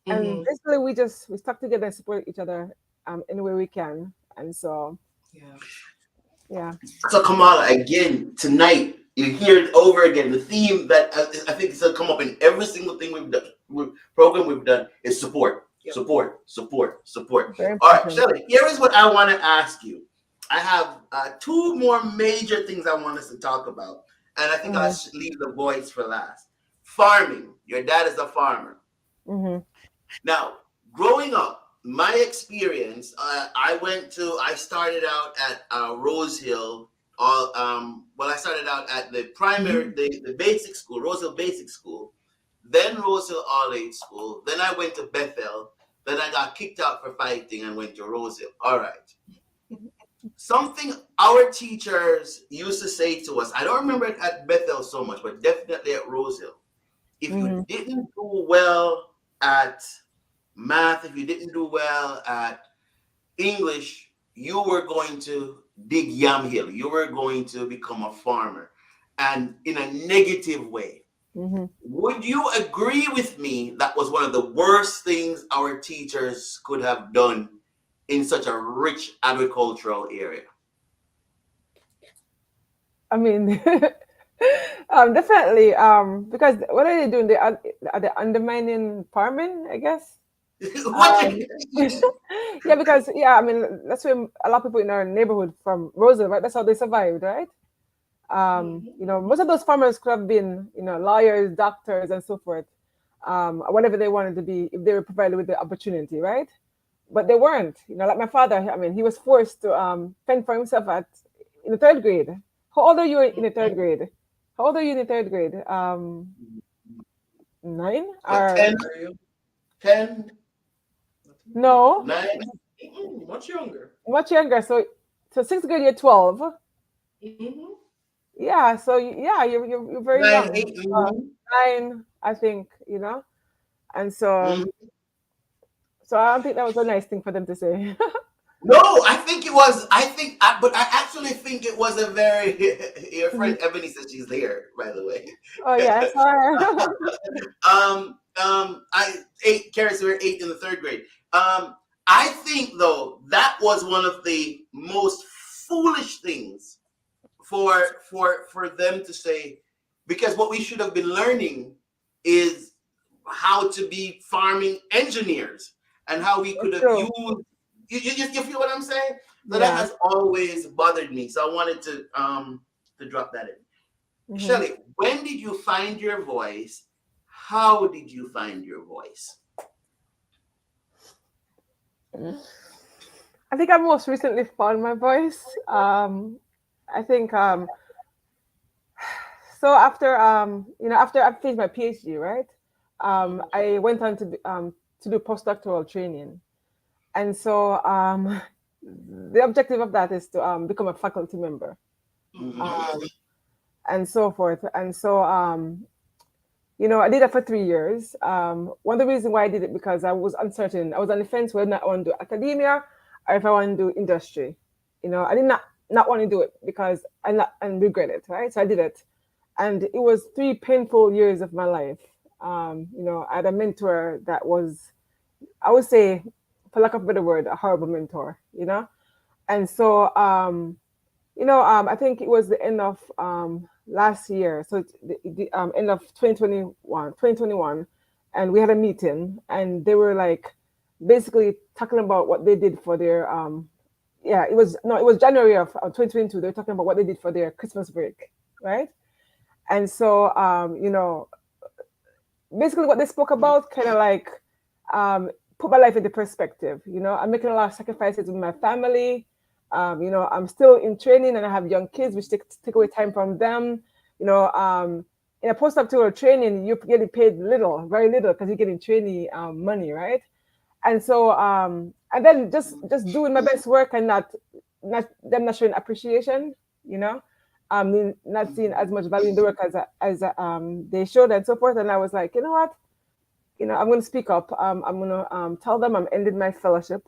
And basically we stuck together and support each other any way we can. And so, yeah.
So Kamala, again, tonight, you hear it over again. The theme that I think is going to come up in every single thing we've done, program we've done, is support. Yep. Support. All right, Shelly, here is what I want to ask you. I have 2 more major things I want us to talk about. And I think I should leave the voice for last. Farming. Your dad is a farmer. Now, growing up, my experience, I started out at Rose Hill. I started out at the primary, the basic school, Rose Hill Basic School, then Rose Hill All Age School. Then I went to Bethel. Then I got kicked out for fighting and went to Rose Hill. All right. Something our teachers used to say to us, I don't remember it at Bethel so much, but definitely at Rose Hill. If you didn't do well at math, if you didn't do well at English, you were going to dig yam hill. You were going to become a farmer, and in a negative way. Would you agree with me that was one of the worst things our teachers could have done in such a rich agricultural area?
I mean, definitely. Because what are they doing? Are they undermining farming? I guess.
What
Um,
you,
yeah, because yeah, I mean that's where a lot of people in our neighborhood from Rosedale, right? That's how they survived, right? Most of those farmers could have been, lawyers, doctors, and so forth, whatever they wanted to be if they were provided with the opportunity, right? But they weren't. Like my father. I mean, he was forced to fend for himself in the third grade. How old are you in the third grade? How old are you in the third grade? 9 or
10,
Are you?
10,
no?
9,
Much younger.
Much younger. So sixth grade, you're 12.
mm-hmm.
Yeah. So yeah, you're very
9,
young.
8. Mm-hmm.
9, I think. And so
Mm-hmm.
so I don't think that was a nice thing for them to say.
No, I think it was. But I actually think it was a very. Your friend Ebony says she's there, by the way.
Oh yeah, I saw her.
I eight carrots were 8 in the third grade. I think though that was one of the most foolish things for them to say, because what we should have been learning is how to be farming engineers and how we could
It's
have
true.
used. You feel what I'm saying? So that
Yeah.
has always bothered me. So I wanted to drop that in.
Hmm.
Shelly, when did you find your voice? How did you find your voice?
I think I most recently found my voice. I think so after I finished my PhD, right? I went on to do postdoctoral training, and so the objective of that is to become a faculty member,
Mm-hmm.
um, and so forth. And so I did that for 3 years. One of the reasons why I did it because I was uncertain. I was on the fence whether I want to do academia or if I want to do industry. I did not want to do it because and regret it, right? So I did it, and it was 3 painful years of my life. I had a mentor that was, I would say, for lack of a better word, a horrible mentor. And so I think it was the end of last year, so it's the end of 2021, and we had a meeting, and they were like basically talking about what they did for their yeah, it was January of 2022. They were talking about what they did for their Christmas break, right? And so basically what they spoke about kind of like put my life into perspective. I'm making a lot of sacrifices with my family. I'm still in training and I have young kids, which take away time from them. In a postdoctoral training, you're getting paid little, very little, because you're getting trainee money, right? And so, and then just doing my best work and not showing appreciation, you know, not seeing as much value in the work as they showed and so forth. And I was like, you know what? I'm going to speak up. I'm going to tell them I'm ending my fellowship.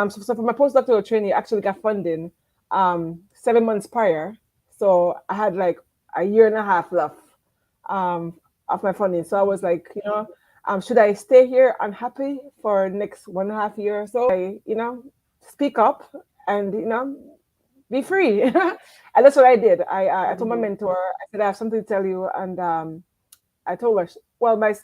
So for my postdoctoral training, I actually got funding 7 months prior. So I had like a year and a half left of my funding. So I was like, should I stay here unhappy for next 1.5 years or so? Speak up and, be free. And that's what I did. I told my mentor, I said, I have something to tell you. And I told her, well, my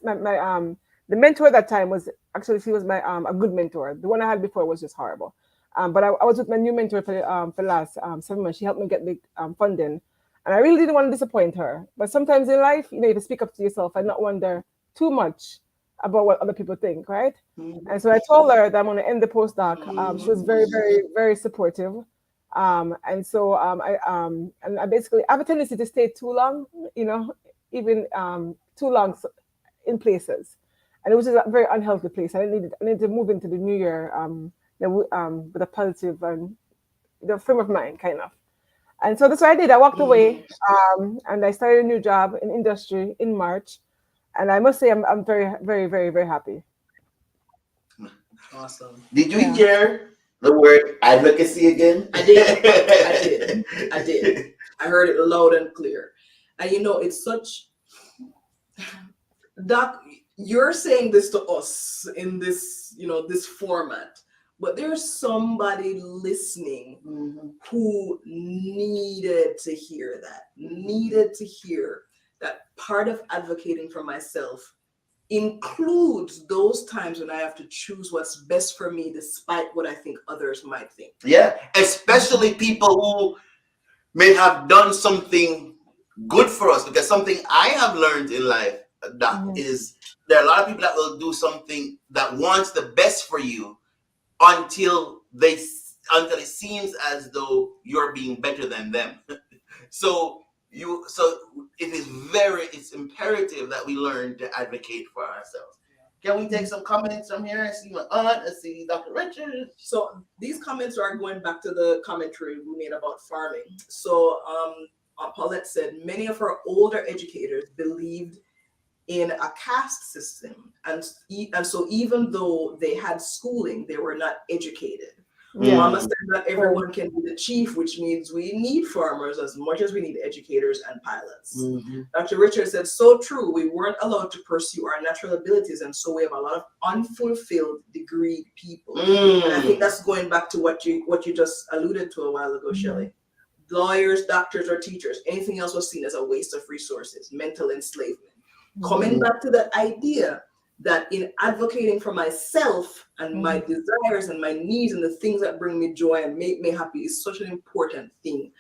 the mentor at that time was actually, she was my a good mentor. The one I had before was just horrible. But I was with my new mentor for the last 7 months. She helped me get the funding, and I really didn't want to disappoint her. But sometimes in life, you have to speak up to yourself and not wonder too much about what other people think, right? And so I told her that I'm going to end the postdoc. She was very, very, very supportive. And so and I basically I have a tendency to stay too long, even too long in places, and it was just a very unhealthy place. I needed to move into the new year with a positive frame of mind, kind of. And so that's what I did. I walked away, and I started a new job in industry in March, and I must say I'm very, very, very, very happy.
Awesome.
Did you
Yeah.
hear the word advocacy again?
I did. I did. I did. I heard it loud and clear. And it's such, Doc, you're saying this to us in this, this format, but there's somebody listening who needed to hear that part of advocating for myself includes those times when I have to choose what's best for me despite what I think others might think.
Yeah, especially people who may have done something good for us, because something I have learned in life, Doc, is there are a lot of people that will do something that wants the best for you until it seems as though you're being better than them. So it's imperative that we learn to advocate for ourselves. Can we take some comments from here? I see my aunt, I see Dr. Richard.
So these comments are going back to the commentary we made about farming. So Paulette said many of our older educators believed in a caste system, and so even though they had schooling, they were not educated. Mama said not everyone can be the chief, which means we need farmers as much as we need educators and pilots. Dr. Richard said, so true, we weren't allowed to pursue our natural abilities, and so we have a lot of unfulfilled degree people. And I think that's going back to what you just alluded to a while ago, Shelly. Lawyers, doctors, or teachers, anything else was seen as a waste of resources, mental enslavement. Coming back to that idea that in advocating for myself and my desires and my needs and the things that bring me joy and make me happy is such an important thing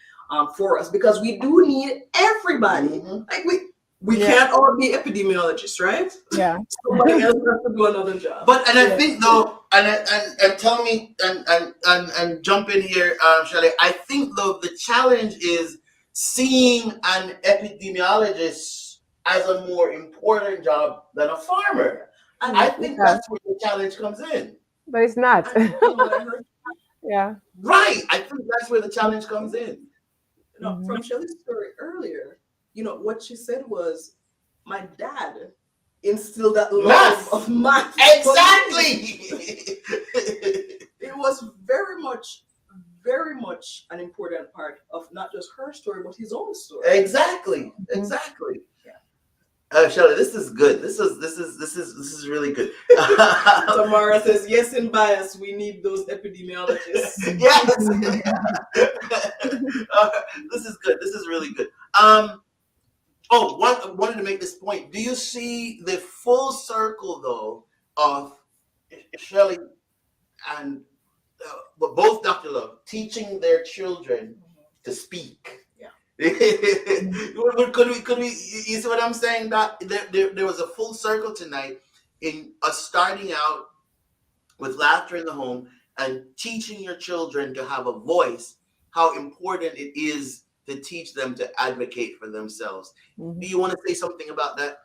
for us, because we do need everybody. Like we can't all be epidemiologists, right?
Yeah.
Somebody else has to do another job.
But I think though, and tell me and jump in here, Shelly. I think though the challenge is seeing an epidemiologist as a more important job than a farmer. And I think that's where the challenge comes in.
But it's not. Yeah.
Right. I think that's where the challenge comes in.
From Shelly's story earlier, what she said was, my dad instilled that love of math.
Exactly.
It was very much an important part of not just her story, but his own story.
Exactly. Shelly, this is good. This is really good.
Tamara says, yes, in bias, we need those epidemiologists.
Yes. This is good. This is really good. Wanted to make this point. Do you see the full circle though of Shelly and both Dr. Love teaching their children to speak? Could we, you see what I'm saying? That there was a full circle tonight in us starting out with laughter in the home and teaching your children to have a voice, how important it is to teach them to advocate for themselves. Do you want to say something about that?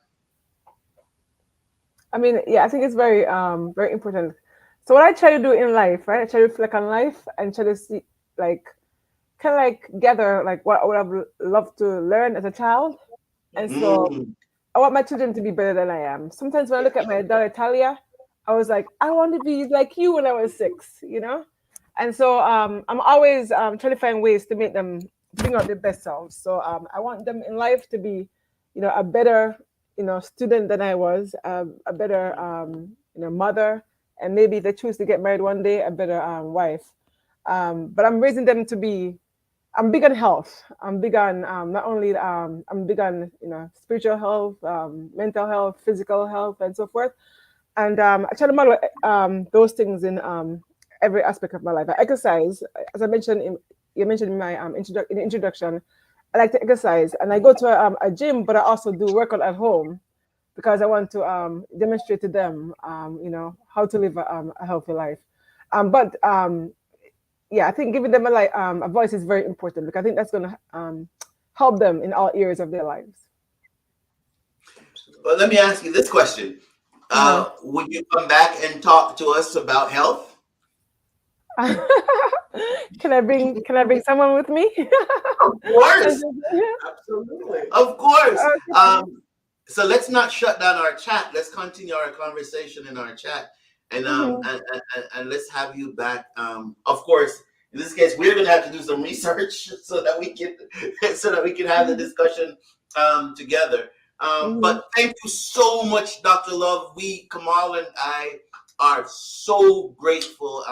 I mean, yeah, I think it's very, very important. So what I try to do in life, right? I try to reflect on life and try to see, gather what I would have loved to learn as a child. And so I want my children to be better than I am. Sometimes when I look at my daughter Talia, I was like, I want to be like you when I was 6, And so I'm always trying to find ways to make them bring out their best selves. So I want them in life to be, a better, student than I was, a better, mother, and maybe if they choose to get married one day, a better wife. But I'm raising them to be. I'm big on health. I'm big on not only I'm big on spiritual health, mental health, physical health, and so forth. And I try to model those things in every aspect of my life. I exercise, as I mentioned. You mentioned in my in the introduction. I like to exercise, and I go to a gym, but I also do workout at home because I want to demonstrate to them, how to live a healthy life. I think giving them a voice is very important, because I think that's going to help them in all areas of their lives.
Well, let me ask you this question. Would you come back and talk to us about health?
Can I bring someone with me?
Of course.
Absolutely.
Of course. So let's not shut down our chat. Let's continue our conversation in our chat. And let's have you back. Of course, in this case, we're gonna have to do some research so that we can have the discussion together. But thank you so much, Dr. Love. Kamal and I are so grateful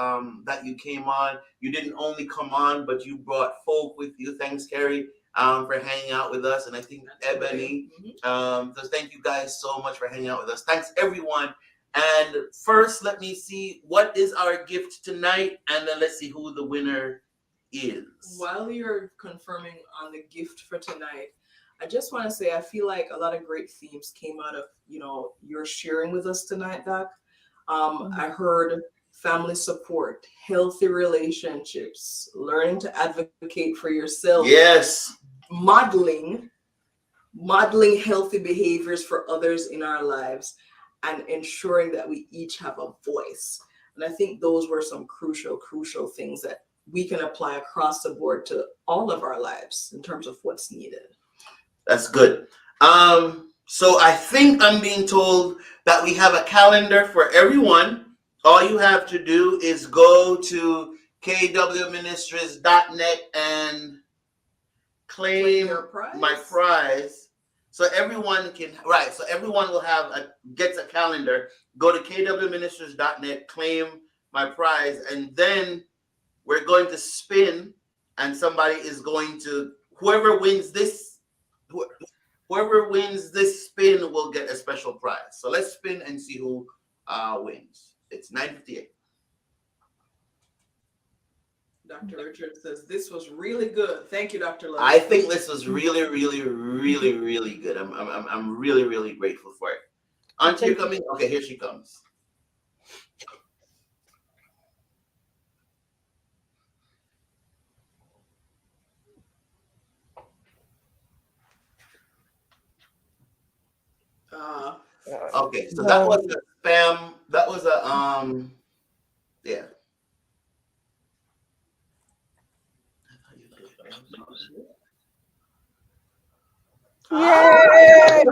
that you came on. You didn't only come on, but you brought folk with you. Thanks, Carrie, for hanging out with us. And I think Ebony. So thank you guys so much for hanging out with us. Thanks, everyone. And first, let me see what is our gift tonight, and then let's see who the winner is.
While you're confirming on the gift for tonight, I just want to say I feel like a lot of great themes came out of your sharing with us tonight, Doc. I heard family support, healthy relationships, learning to advocate for yourself.
Yes.
Modeling healthy behaviors for others in our lives, and ensuring that we each have a voice. And I think those were some crucial things that we can apply across the board to all of our lives in terms of what's needed.
That's good. So I think I'm being told that we have a calendar for everyone. All you have to do is go to kwministries.net and claim my prize. So everyone will gets a calendar. Go to kwministries.net, claim my prize, and then we're going to spin, and somebody is going to, whoever wins this spin will get a special prize. So let's spin and see who wins. It's 9:58.
Dr. Richard says this was really good. Thank you, Dr. Love.
I think this was really, really, really, really good. I'm really, really grateful for it. Auntie, you coming? Okay, here she comes. Okay, so that was a spam. That was a yeah.
Yay!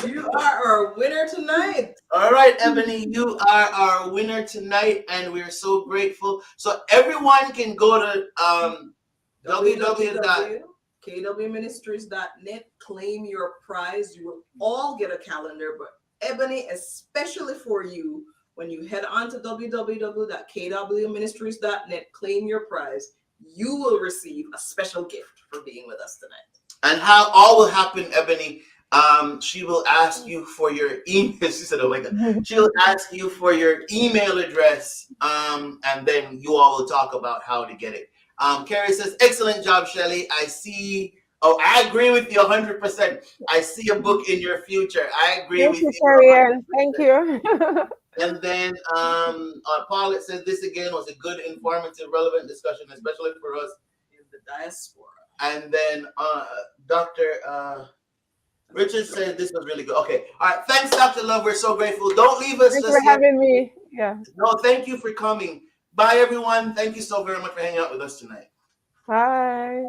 You are our winner tonight.
All right, Ebony, you are our winner tonight, and we're so grateful. So everyone can go to
www.kwministries.net, claim your prize. You will all get a calendar, but Ebony, especially for you, when you head on to www.kwministries.net, claim your prize, you will receive a special gift for being with us tonight.
And how all will happen, Ebony, she will ask you for your email. She said, oh my God. She'll ask you for your email address, and then you all will talk about how to get it. Carrie says, excellent job, Shelly. I agree with you 100%. I see a book in your future. I agree with you.
Shelly-Ann. Thank you.
And then Paulette says, this again was a good, informative, relevant discussion, especially for us
in the diaspora.
And then Dr. Richard said this was really good. Okay. All right. Thanks, Dr. Love. We're so grateful. Don't leave us.
Thanks for having me. Yeah.
No, thank you for coming. Bye, everyone. Thank you so very much for hanging out with us tonight.
Bye.